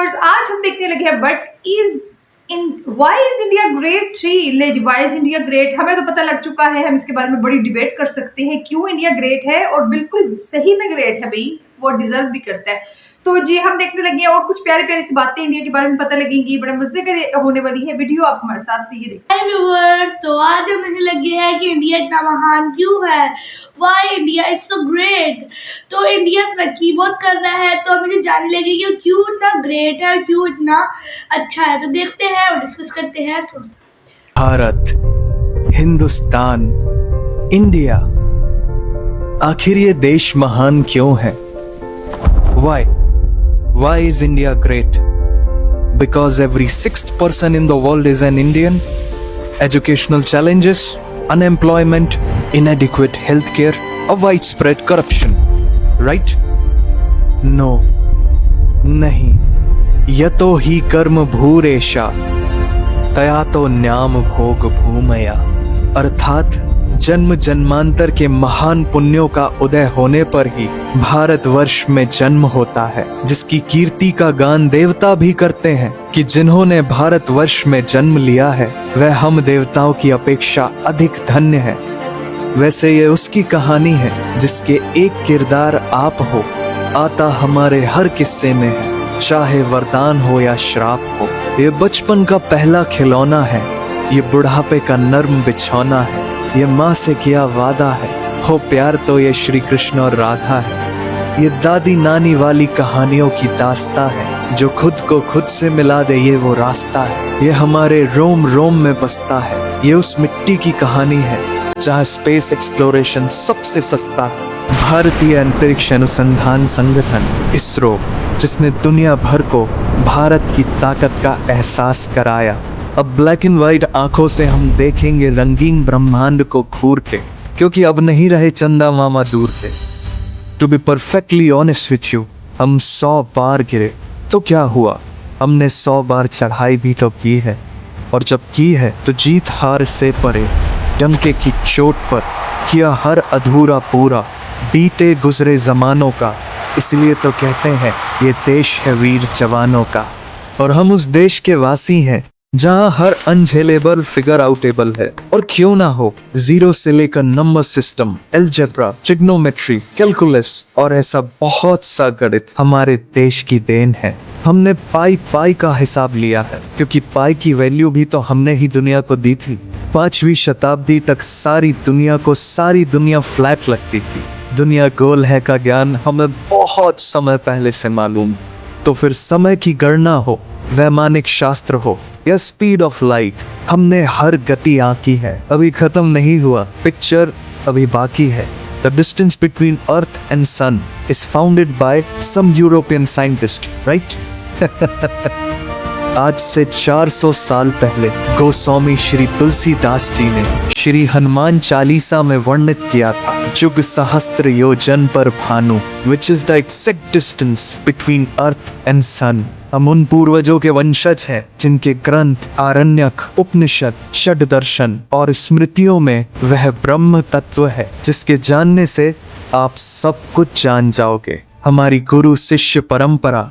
Viewers, आज हम देखने लगे हैं but is in why is India great 3 why is India great. हमें तो पता लग चुका है, हम इसके बारे में बड़ी डिबेट कर सकते हैं क्यों इंडिया ग्रेट है, और बिल्कुल सही में ग्रेट है भाई, वो डिजर्व भी करता है। तो जी हम देखने लगे हैं और कुछ प्यारी प्यारी सी बातें इंडिया के बारे में पता लगेंगी, बड़े मजे के होने वाली है वीडियो, आप हमारे साथ ये देखिए। हाय व्यूअर्स, तो आज हम देखने लगे हैं कि इंडिया इतना महान क्यों है, why India is so great. तो इंडिया तरक्की बहुत कर रहा है, तो हमें जानने लगे कि क्यों इतना ग्रेट है, क्यों इतना अच्छा है। तो देखते हैं और डिस्कस करते हैं। भारत, हिंदुस्तान, इंडिया, आखिर ये देश महान क्यों है? Why is India great? Because every sixth person in the world is an Indian. Educational challenges, unemployment, inadequate healthcare, or widespread corruption. Right? No. नहीं. यतो ही कर्म भूरेशा तया तो न्याम भोग भूमया। अर्थात जन्म जन्मांतर के महान पुण्यों का उदय होने पर ही भारतवर्ष में जन्म होता है, जिसकी कीर्ति का गान देवता भी करते हैं कि जिन्होंने भारतवर्ष में जन्म लिया है वह हम देवताओं की अपेक्षा अधिक धन्य है। वैसे ये उसकी कहानी है जिसके एक किरदार आप हो, आता हमारे हर किस्से में है, चाहे वरदान हो या श्राप हो। ये बचपन का पहला खिलौना है, ये बुढ़ापे का नर्म बिछौना है, ये माँ से किया वादा है, हो प्यार तो ये श्री कृष्ण और राधा है। ये दादी नानी वाली कहानियों की दास्तां है, जो खुद को खुद से मिला दे ये वो रास्ता है। ये हमारे रोम रोम में बसता है, ये उस मिट्टी की कहानी है जहाँ स्पेस एक्सप्लोरेशन सबसे सस्ता है। भारतीय अंतरिक्ष अनुसंधान संगठन इसरो, जिसने दुनिया भर को भारत की ताकत का एहसास कराया। अब ब्लैक एंड व्हाइट आंखों से हम देखेंगे रंगीन ब्रह्मांड को घूर के, क्योंकि अब नहीं रहे चंदा मामा दूर के। To be perfectly honest with you, हम 100 बार गिरे तो क्या हुआ, हमने 100 बार चढ़ाई भी तो की है, और जब की है तो जीत हार से परे, डंके की चोट पर किया हर अधूरा पूरा, बीते गुजरे जमानों का। इसलिए तो कहते हैं ये देश है वीर जवानों का, और हम उस देश के वासी हैं जहाँ हर अनझेलेबल फिगर आउटेबल है। और क्यों ना हो, जीरो से लेकर number system, algebra, trigonometry, calculus और ऐसा बहुत सा गणित हमारे देश की देन है। हमने पाई का हिसाब लिया है, क्योंकि पाई की वैल्यू भी तो हमने ही दुनिया को दी थी। 5वीं शताब्दी तक सारी दुनिया फ्लैट लगती थी। दुनिया गोल है का ज्ञान हमें बहुत समय पहले से मालूम। तो फिर समय की गणना हो, वैमानिक शास्त्र हो या स्पीड ऑफ लाइट, हमने हर गति आंकी है, अभी खत्म नहीं हुआ, पिक्चर अभी बाकी है। The distance between earth and sun is founded by some European scientist, right? आज से 400 साल पहले गोस्वामी श्री तुलसीदास जी ने श्री हनुमान चालीसा में वर्णित किया था, जुग सहस्त्र योजन पर भानु, which is the exact distance between earth and sun. हम उन पूर्वजों के वंशज हैं जिनके ग्रंथ आरण्यक, उपनिषद, षड दर्शन और स्मृतियों में वह ब्रह्म तत्व है जिसके जानने से आप सब कुछ जान जाओगे। हमारी गुरु शिष्य परंपरा,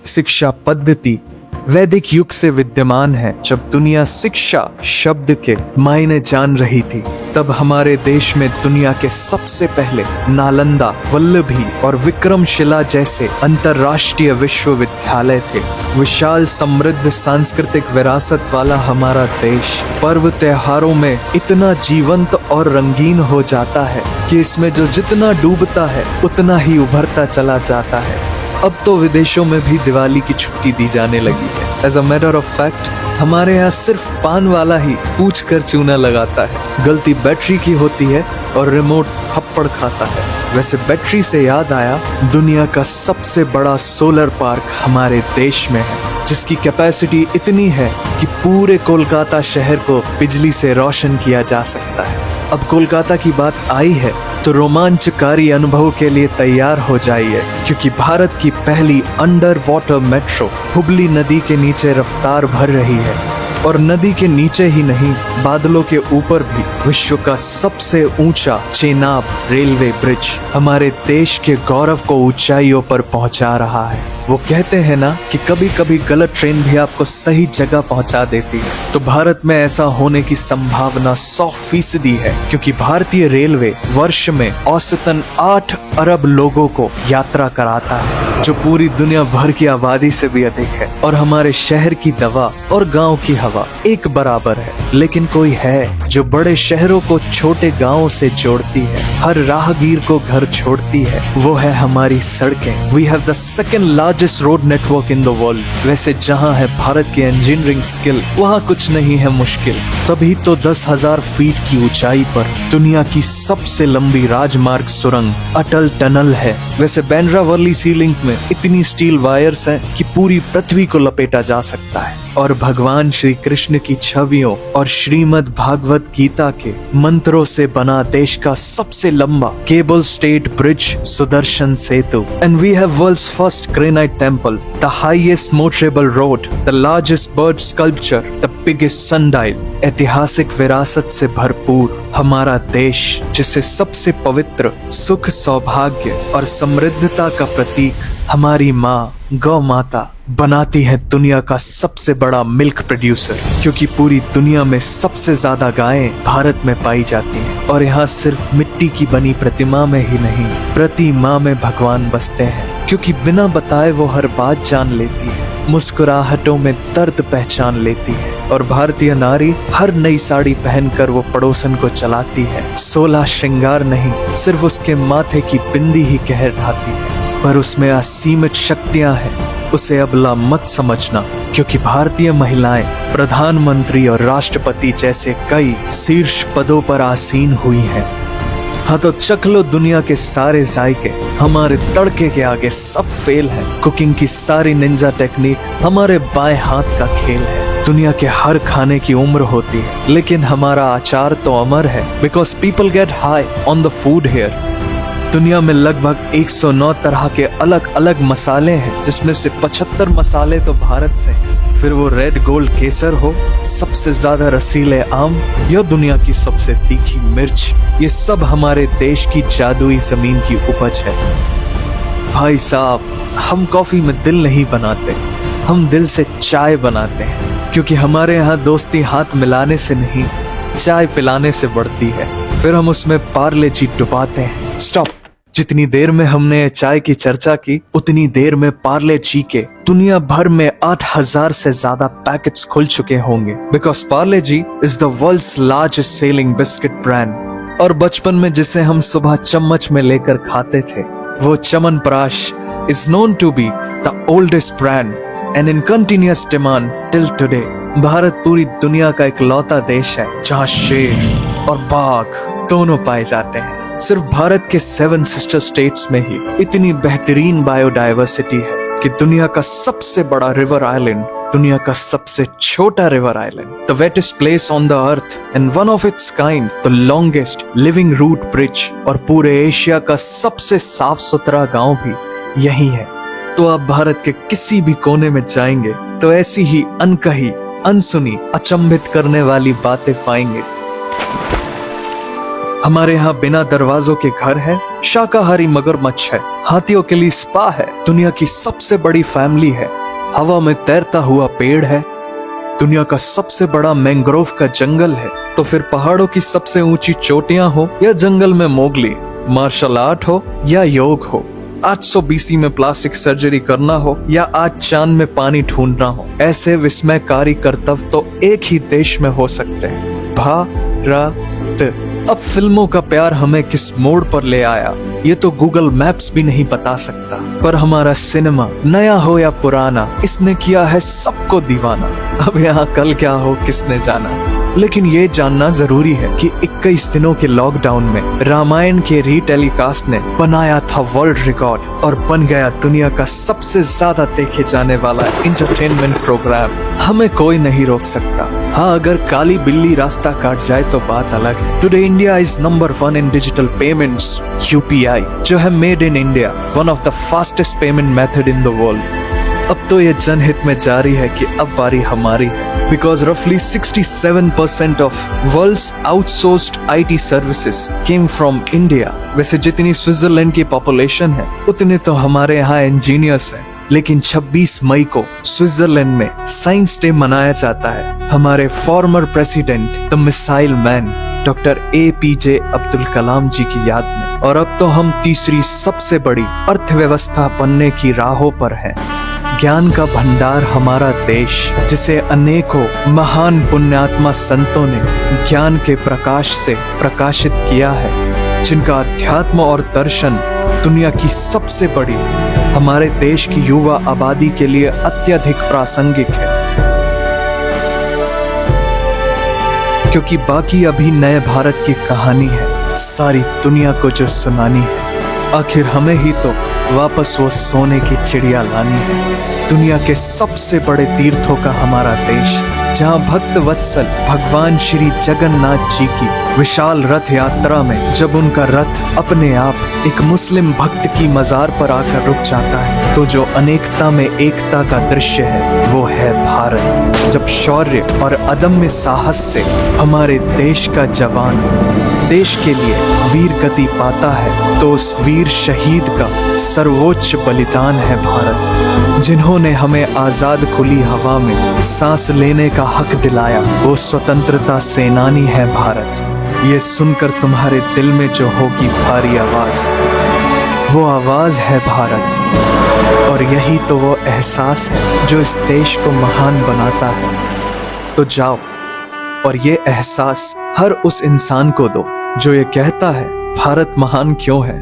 शिक्षा पद्धति वैदिक युग से विद्यमान है। जब दुनिया शिक्षा शब्द के मायने जान रही थी, तब हमारे देश में दुनिया के सबसे पहले नालंदा, वल्लभी और विक्रमशिला जैसे अंतर्राष्ट्रीय विश्वविद्यालय थे। विशाल समृद्ध सांस्कृतिक विरासत वाला हमारा देश पर्व त्योहारों में इतना जीवंत और रंगीन हो जाता है कि इसमें जो जितना डूबता है उतना ही उभरता चला जाता है। अब तो विदेशों में भी दिवाली की छुट्टी दी जाने लगी है। As a matter of fact, हमारे यहाँ सिर्फ पान वाला ही पूछ कर चूना लगाता है। गलती बैटरी की होती है और रिमोट थप्पड़ खाता है। वैसे बैटरी से याद आया, दुनिया का सबसे बड़ा सोलर पार्क हमारे देश में है, जिसकी कैपेसिटी इतनी है कि पूरे कोलकाता शहर को बिजली से रोशन किया जा सकता है। अब कोलकाता की बात आई है तो रोमांचकारी अनुभव के लिए तैयार हो जाइए, क्योंकि भारत की पहली अंडर वाटर मेट्रो हुबली नदी के नीचे रफ्तार भर रही है। और नदी के नीचे ही नहीं, बादलों के ऊपर भी विश्व का सबसे ऊंचा चेनाब रेलवे ब्रिज हमारे देश के गौरव को ऊंचाइयों पर पहुंचा रहा है। वो कहते हैं ना कि कभी कभी गलत ट्रेन भी आपको सही जगह पहुंचा देती है, तो भारत में ऐसा होने की संभावना 100% है, क्योंकि भारतीय रेलवे वर्ष में औसतन 8 अरब लोगों को यात्रा कराता है, जो पूरी दुनिया भर की आबादी से भी अधिक है। और हमारे शहर की दवा और गांव की हवा एक बराबर है, लेकिन कोई है जो बड़े शहरों को छोटे गांवों से जोड़ती है, हर राहगीर को घर छोड़ती है। वो है हमारी सड़कें। We have the second largest road network in the world. वैसे जहां है भारत की इंजीनियरिंग स्किल, वहां कुछ नहीं है मुश्किल। तभी तो 10,000 फीट की ऊंचाई पर दुनिया की सबसे लंबी राजमार्ग सुरंग अटल टनल है। वैसे बांद्रा वर्ली सी लिंक में इतनी स्टील वायर्स हैं कि पूरी पृथ्वी को लपेटा जा सकता है। और भगवान श्री कृष्ण की छवियों और श्रीमद् भागवत गीता के मंत्रों से बना देश का सबसे लंबा cable stayed bridge Sudarshan Setu. And we have world's first granite temple, the highest motorable road, the largest bird sculpture, the biggest sundial. ऐतिहासिक विरासत से भरपूर हमारा देश, जिसे सबसे पवित्र सुख, सौभाग्य और समृद्धता का प्रतीक हमारी माँ गौ माता बनाती है दुनिया का सबसे बड़ा मिल्क प्रोड्यूसर, क्योंकि पूरी दुनिया में सबसे ज्यादा गायें भारत में पाई जाती हैं। और यहाँ सिर्फ मिट्टी की बनी प्रतिमा में ही नहीं, प्रति माँ में भगवान बसते हैं, क्योंकि बिना बताए वो हर बात जान लेती है, मुस्कुराहटों में दर्द पहचान लेती है। और भारतीय नारी हर नई साड़ी पहनकर वो पड़ोसन को चलाती है। 16 श्रृंगार नहीं, सिर्फ उसके माथे की बिंदी ही कहर ढाती है, पर उसमें असीमित शक्तियां हैं। उसे अबला मत समझना, क्योंकि भारतीय महिलाएं प्रधानमंत्री और राष्ट्रपति जैसे कई शीर्ष पदों पर आसीन हुई हैं। हाँ तो चख लो दुनिया के सारे जायके, हमारे तड़के के आगे सब फेल है। कुकिंग की सारी निंजा टेक्निक हमारे बाएं हाथ का खेल है। दुनिया के हर खाने की उम्र होती है, लेकिन हमारा अचार तो अमर है, because people get high on the food here. दुनिया में लगभग 109 तरह के अलग अलग मसाले हैं, जिसमें से 75 मसाले तो भारत से हैं। फिर वो रेड गोल्ड केसर हो, सबसे ज्यादा रसीले आम, या दुनिया की सबसे तीखी मिर्च, ये सब हमारे देश की जादुई जमीन की उपज है। भाई साहब, हम कॉफी में दिल नहीं बनाते, हम दिल से चाय बनाते हैं, क्योंकि हमारे यहाँ दोस्ती हाथ मिलाने से नहीं, चाय पिलाने से बढ़ती है। फिर हम उसमें पार्ले जी डुबाते हैं। स्टॉप। जितनी देर में हमने चाय की चर्चा की, उतनी देर में पार्ले जी के दुनिया भर में 8,000 से ज्यादा पैकेट्स खुल चुके होंगे, because Parle G is the world's largest selling biscuit brand. और बचपन में जिसे हम सुबह चम्मच में लेकर खाते थे, वो Chyawanprash is known to be the oldest brand and in continuous demand till today. Bharat पूरी दुनिया का इकलौता देश है जहाँ शेर और बाघ दोनों पाए जाते हैं। सिर्फ भारत के 7 सिस्टर स्टेट्स में ही इतनी बेहतरीन बायोडाइवर्सिटी है कि दुनिया का सबसे बड़ा रिवर आइलैंड, दुनिया का सबसे छोटा river island, the wettest place on the earth and one of its kind, the longest living root bridge, और पूरे एशिया का सबसे साफ सुथरा गांव भी यही है। तो आप भारत के किसी भी कोने में जाएंगे तो ऐसी ही अनकही, अनसुनी, अचंभित करने वाली बातें पाएंगे। हमारे यहाँ बिना दरवाजों के घर है, शाकाहारी मगरमच्छ है, हाथियों के लिए स्पा है, दुनिया की सबसे बड़ी फैमिली है, हवा में तैरता हुआ पेड़ है, दुनिया का सबसे बड़ा मैंग्रोव का जंगल है। तो फिर पहाड़ों की सबसे ऊंची चोटियां हो या जंगल में मोगली, मार्शल आर्ट हो या योग हो, 800 BC में प्लास्टिक सर्जरी करना हो या आज चांद में पानी ढूंढना हो, ऐसे विस्मयकारी कर्तव्य तो एक ही देश में हो सकते हैं, भारत। अब फिल्मों का प्यार हमें किस मोड़ पर ले आया, ये तो गूगल मैप्स भी नहीं बता सकता। पर हमारा सिनेमा, नया हो या पुराना, इसने किया है सबको दीवाना। अब यहाँ कल क्या हो किसने जाना, लेकिन ये जानना जरूरी है कि 21 दिनों के लॉकडाउन में रामायण के रीटेलीकास्ट ने बनाया था वर्ल्ड रिकॉर्ड और बन गया दुनिया का सबसे ज्यादा देखे जाने वाला एंटरटेनमेंट प्रोग्राम। हमें कोई नहीं रोक सकता। हाँ, अगर काली बिल्ली रास्ता काट जाए तो बात अलग है। Today India is number 1 in digital payments, UPI, जो है made in India, one of the fastest payment method in the world. अब तो ये जनहित में जारी है कि अब बारी हमारी है, बिकॉज रफली 67% of world's outsourced IT services came from India. वैसे जितनी स्विट्जरलैंड की पॉपुलेशन है उतने तो हमारे यहाँ इंजीनियर्स हैं, लेकिन 26 मई को स्विट्जरलैंड में साइंस डे मनाया जाता है हमारे former president the missile man doctor APJ Abdul Kalam ji की याद में। और अब तो हम तीसरी सबसे बड़ी अर्थव्यवस्था बनने की राहों पर हैं। ज्ञान का भंडार हमारा देश, जिसे अनेकों महान पुण्यात्मा संतों ने ज्ञान के प्रकाश से प्रकाशित किया है, जिनका अध्यात्म और दर्शन दुनिया की सबसे बड़ी हमारे देश की युवा आबादी के लिए अत्यधिक प्रासंगिक है, क्योंकि बाकी अभी नए भारत की कहानी है सारी दुनिया को जो सुनानी है। आखिर हमें ही तो वापस वो सोने की चिड़िया लानी है। दुनिया के सबसे बड़े तीर्थों का हमारा देश, जहाँ भक्त वत्सल भगवान श्री जगन्नाथ जी की विशाल रथ यात्रा में जब उनका रथ अपने आप एक मुस्लिम भक्त की मजार पर आकर रुक जाता है, तो जो अनेकता में एकता का दृश्य है वो है भारत। जब शौर्य और अदम्य साहस से हमारे देश का जवान देश के लिए वीर गति पाता है, तो उस वीर शहीद का सर्वोच्च बलिदान है भारत। जिन्होंने हमें आजाद खुली हवा में सांस लेने का हक दिलाया, वो स्वतंत्रता सेनानी है भारत। ये सुनकर तुम्हारे दिल में जो होगी भारी आवाज, वो आवाज है भारत। और यही तो वो एहसास है जो इस देश को महान बनाता है। तो जाओ और ये एहसास हर उस इंसान को दो जो ये कहता है भारत महान क्यों है।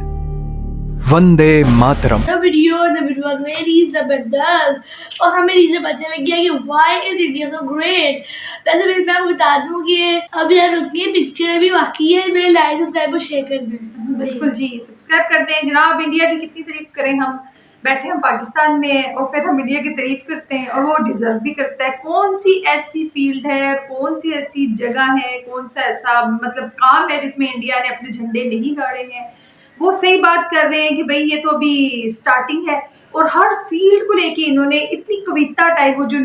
Vande Mataram. The video was very जबरदस्त और हमें रीजन पता लग गया कि why is India so great। वैसे मैं आपको बता दूं कि अभी यार रुकिए, पिक्चर अभी बाकी है, मेरे लाइक सब्सक्राइब को शेयर कर दें। बिल्कुल जी, सब्सक्राइब कर दें जनाब। इंडिया की कितनी तारीफ करें, हम बैठे हम पाकिस्तान में और फिर हम इंडिया की तारीफ करते हैं, और वो डिजर्व भी करता है। कौन सी ऐसी फील्ड है, कौन सी ऐसी जगह है, कौन सा ऐसा मतलब काम है जिसमें इंडिया ने अपने झंडे नहीं गाड़े हैं। वो सही बात कर रहे हैं कि भाई ये तो अभी स्टार्टिंग है, और हर फील्ड को लेके इन्होंने इतनी कविता टाइप, वो जो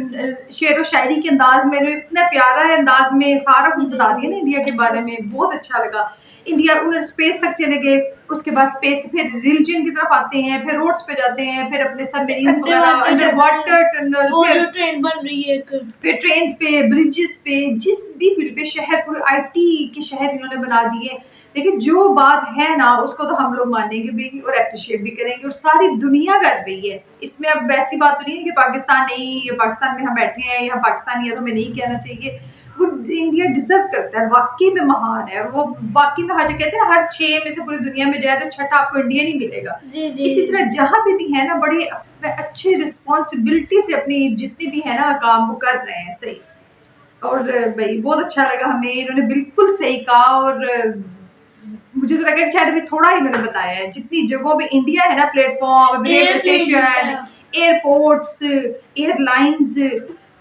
शेर व शायरी के अंदाज में इतना प्यारा है अंदाज में सारा कुछ बता दिया ना इंडिया के बारे में, बहुत अच्छा लगा। इंडिया उधर स्पेस तक चले गए, उसके बाद स्पेस फिर रिलीजन की तरफ आते हैं, फिर रोड्स पे जाते हैं, फिर अपने सबमरीन्स वगैरह, अंडर वाटर टनल, वो जो ट्रेन बन रही है, फिर ट्रेन्स पे, ब्रिजेस पे, जिस भी फील्ड पे शहर पूरे IT के शहर इन्होंने बना दिए। लेकिन जो बात है ना उसको तो हम लोग मानेंगे भी और अप्रिशिएट भी करेंगे, और सारी दुनिया कर रही है इसमें। अब वैसी बात तो नहीं है कि पाकिस्तान नहीं, या पाकिस्तान में हम बैठे हैं, यहाँ पाकिस्तानी है तो हमें नहीं कहना चाहिए। वो इंडिया डिजर्व करता है, वाकई में महान है। और वो वाकई में हर जगह कहते हैं ना, हर 6 में से पूरी दुनिया में जाए तो छठा आपको इंडिया नहीं मिलेगा। इसी तरह जहाँ पे भी है ना, बड़े अच्छे रिस्पॉन्सिबिलिटी से अपनी जितनी भी है ना काम वो कर रहे हैं सही। और भाई बहुत अच्छा लगा हमें, इन्होंने बिल्कुल सही कहा। और मुझे तो लगा कि शायद अभी थोड़ा ही मैंने बताया है, जितनी जगहों पे इंडिया है ना, platform, railway station, airports, airlines,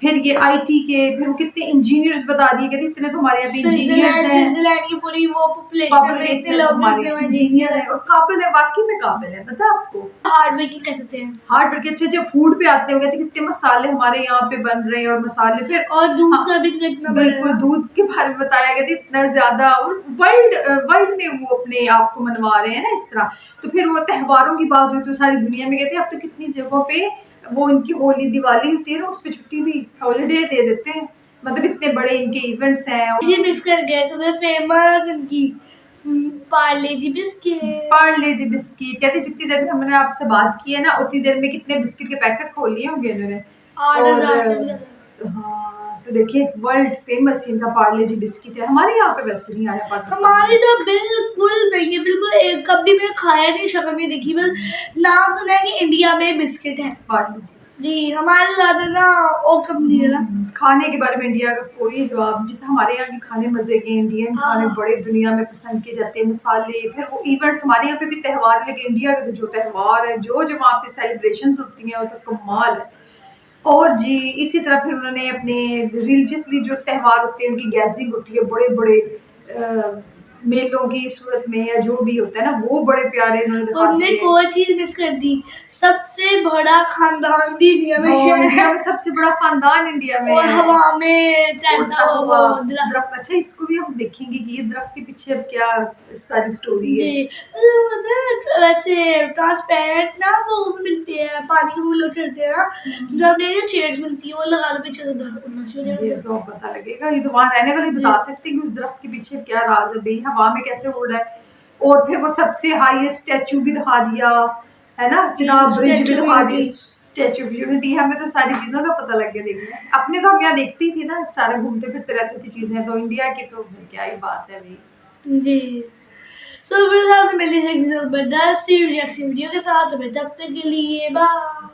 फिर ये IT के, फिर वो कितने इंजीनियर्स बता दिए, कहते इतने तो हमारे यहाँ पे इंजीनियर्स हैं। स्विट्जरलैंड की पूरी वो पॉपुलेशन में इतने लोग इंजीनियर हैं, और काबिल है, वाकई में काबिल है। पता है आपको हार्ड वर्किंग कहते हैं, हार्ड वर्क। अच्छे जब फूड पे आते हो, कहते कितने मसाले हमारे यहाँ पे बन रहे हैं, और मसाले फिर और दूध का भी कितना, बिल्कुल दूध के बारे में बताया गया था इतना ज्यादा, और वर्ल्ड में वो अपने आप को मनवा रहे हैं ना इस तरह। तो फिर वो त्योहारों की बात हुई तो सारी दुनिया में कहते हैं अब तो कितनी जगहों पे वो इनकी होली दिवाली होती है ना, उस पर छुट्टी भी हॉलीडे दे देते हैं। मतलब इतने बड़े इनके इवेंट्स हैं। जी मिस कर गए सबसे फेमस इनकी पार्ले जी बिस्किट। पार्ले जी बिस्किट कहते जितनी देर में हमने आपसे बात की है ना, उतनी देर में कितने बिस्किट के पैकेट खोल लिए होंगे इन्होंने। 8,000 से भी ज्यादा। हाँ, तो देखिए वर्ल्ड फेमस इनका पार्ले जी बिस्किट है। हमारे यहाँ पे वैसे नहीं आया पाकिस्तान, हमारे तो बिल्कुल नहीं है, बिल्कुल कभी मैंने खाया नहीं, शक्ल नहीं देखी, बस नाम सुना है कि इंडिया में बिस्किट है पार्ले जी। जी। हमारे ज्यादा ना ओ कंपनी है ना। खाने के बारे में इंडिया का कोई जवाब, जैसे हमारे यहाँ के खाने मजे के, इंडियन खाने बड़े दुनिया में पसंद किए जाते हैं, मसाले, फिर वो इवेंट्स। हमारे यहाँ पे भी त्यौहार, लेकिन इंडिया के जो त्यौहार है, जो वहाँ पे सेलिब्रेशंस होती हैं वो तो कमाल है। और जी इसी तरह फिर उन्होंने अपने रिलीजियसली जो त्यौहार होते हैं उनकी गैदरिंग होती है, बड़े बड़े मेलों की सूरत में या जो भी होता है ना, वो बड़े प्यारे इन्होंने दिखा हमने दिए। कोई चीज मिस कर दी, सबसे बड़ा खानदान भी इंडिया में हाँ, है इंडिया में सबसे बड़ा खानदान इंडिया में और है। हवा में तैरता उड़ता हुआ हुआ वो दरख्त। दरख्त। अच्छा, इसको भी हम देखेंगे कि ये दरख्त के पीछे अब क्या सारी स्टोरी है। जी, वैसे ट्रांसपेरेंट ना वो मिलते हैं, पानी में वो लोग चलते हैं ना, जो हमें जो चेयर्स मिलती है वो लगा लो पीछे, उधर उड़ना शुरू हो ये जाएगा। तो पता लगेगा, ये तो वहां रहने वाले जी। बता सकते हैं कि उस दरख्त के पीछे क्या राज है भाई, हवा में कैसे उड़ रहा है। और फिर वो सबसे हाईएस्ट स्टैचू भी दिखा दिया, है ना, चिनाब ब्रिज भी Statue of दिखा दी, Unity। Statue of unity. हमें तो सारी चीजों का पता लग गया देखने। अपने तो हम यहाँ देखती ही थी ना, सारे घूमते फिरते रहती थी चीजें, तो इंडिया की तो क्या ही बात है भाई। जी, तो मेरे साथ मिली है एक जबरदस्त वीडियो के साथ में, तब तक के लिए बाय।